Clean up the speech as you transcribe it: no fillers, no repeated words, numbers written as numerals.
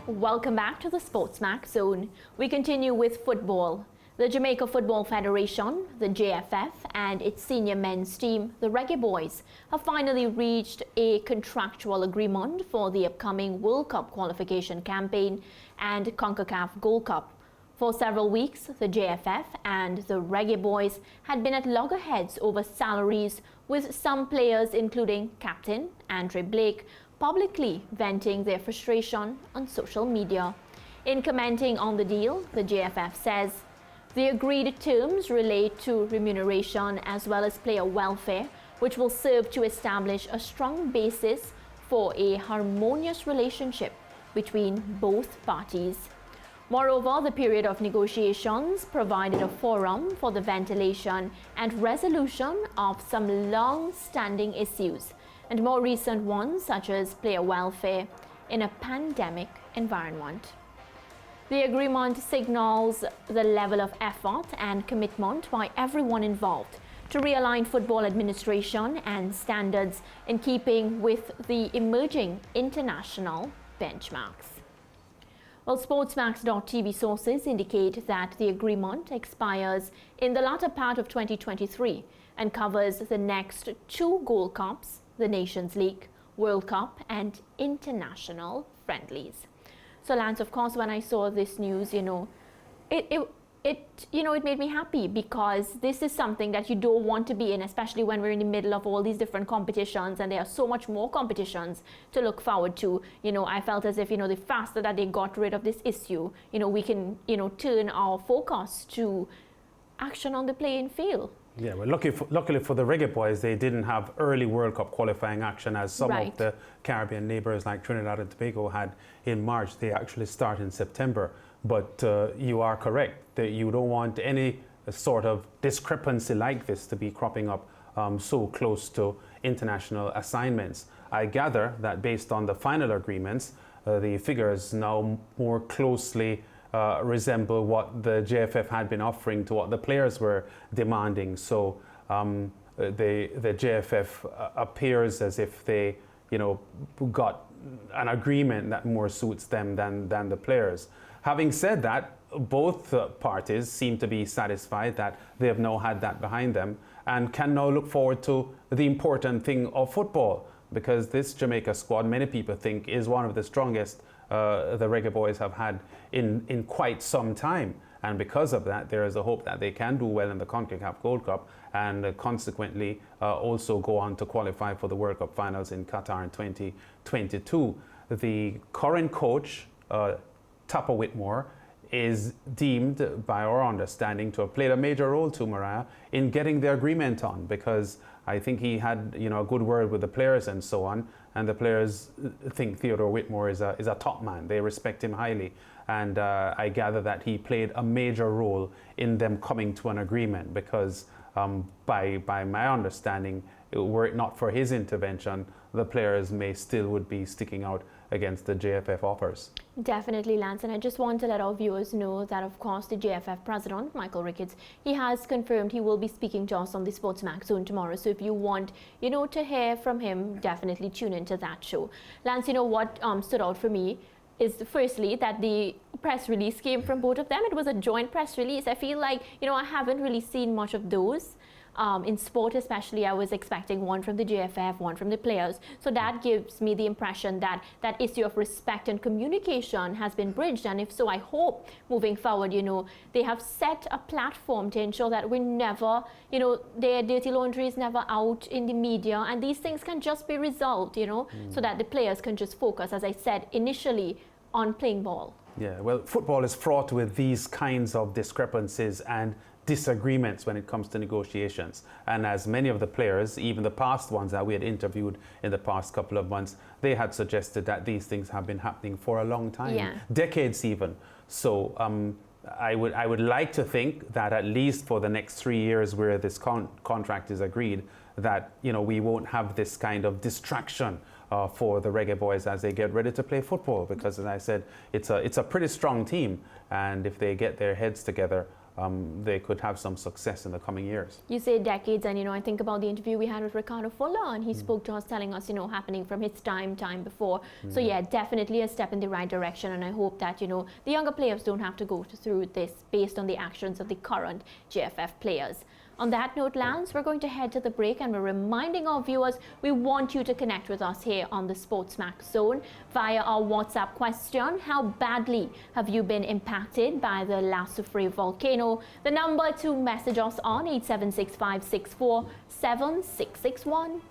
Welcome back to the SportsMax Zone. We continue with football. The Jamaica Football Federation, the JFF, and its senior men's team, the Reggae Boyz, have finally reached a contractual agreement for the upcoming World Cup qualification campaign and CONCACAF Gold Cup. For several weeks, the JFF and the Reggae Boyz had been at loggerheads over salaries, with some players, including captain Andre Blake, publicly venting their frustration on social media. In commenting on the deal, the JFF says, the agreed terms relate to remuneration as well as player welfare, which will serve to establish a strong basis for a harmonious relationship between both parties. Moreover, the period of negotiations provided a forum for the ventilation and resolution of some long-standing issues, and more recent ones such as player welfare in a pandemic environment. The agreement signals the level of effort and commitment by everyone involved to realign football administration and standards in keeping with the emerging international benchmarks. Well, SportsMax.tv sources indicate that the agreement expires in the latter part of 2023 and covers the next 2 Gold Cups, the Nations League, World Cup, and international friendlies. So, Lance, of course, when I saw this news, it made me happy, because this is something that you don't want to be in, especially when we're in the middle of all these different competitions, and there are so much more competitions to look forward to. I felt as if, the faster that they got rid of this issue, we can, turn our focus to action on the playing field. Yeah, well, luckily for the Reggae Boyz, they didn't have early World Cup qualifying action as some of the Caribbean neighbours like Trinidad and Tobago had in March. They actually start in September. But you are correct that you don't want any sort of discrepancy like this to be cropping up so close to international assignments. I gather that based on the final agreements, the figures now more closely resemble what the JFF had been offering to what the players were demanding. So the JFF appears as if they, got an agreement that more suits them than the players. Having said that, both parties seem to be satisfied that they have now had that behind them and can now look forward to the important thing of football, because this Jamaica squad, many people think, is one of the strongest the Reggae Boyz have had in quite some time. And because of that, there is a hope that they can do well in the CONCACAF Gold Cup and consequently also go on to qualify for the World Cup finals in Qatar in 2022. The current coach, Tapper Whitmore, is deemed, by our understanding, to have played a major role to Mariah in getting the agreement on, because I think he had a good word with the players and so on, and the players think Theodore Whitmore is a top man. They respect him highly, and I gather that he played a major role in them coming to an agreement, because by my understanding, were it not for his intervention, the players would be sticking out against the JFF offers. Definitely, Lance, and I just want to let our viewers know that, of course, the JFF president, Michael Ricketts, he has confirmed he will be speaking to us on the SportsMax Zone tomorrow. So if you want, to hear from him, definitely tune into that show. Lance, what stood out for me is firstly that the press release came from both of them. It was a joint press release. I feel like, I haven't really seen much of those. In sport especially, I was expecting one from the JFF, one from the players. So that gives me the impression that that issue of respect and communication has been bridged. And if so, I hope moving forward, they have set a platform to ensure that we never, their dirty laundry is never out in the media. And these things can just be resolved, so that the players can just focus, as I said initially, on playing ball. Yeah, well, football is fraught with these kinds of discrepancies and disagreements when it comes to negotiations. And as many of the players, even the past ones that we had interviewed in the past couple of months, they had suggested that these things have been happening for a long time, decades even. So I would like to think that at least for the next 3 years where this contract is agreed, that we won't have this kind of distraction for the Reggae Boyz as they get ready to play football, because as I said, it's a pretty strong team, and if they get their heads together, they could have some success in the coming years. You say decades, and I think about the interview we had with Ricardo Fuller, and he spoke to us telling us, happening from his time before. So yeah, definitely a step in the right direction, and I hope that, the younger players don't have to go through this based on the actions of the current JFF players. On that note, Lance, we're going to head to the break, and we're reminding our viewers we want you to connect with us here on the SportsMax Zone via our WhatsApp question: how badly have you been impacted by the La Soufrière volcano? The number to message us on 876-564-7661.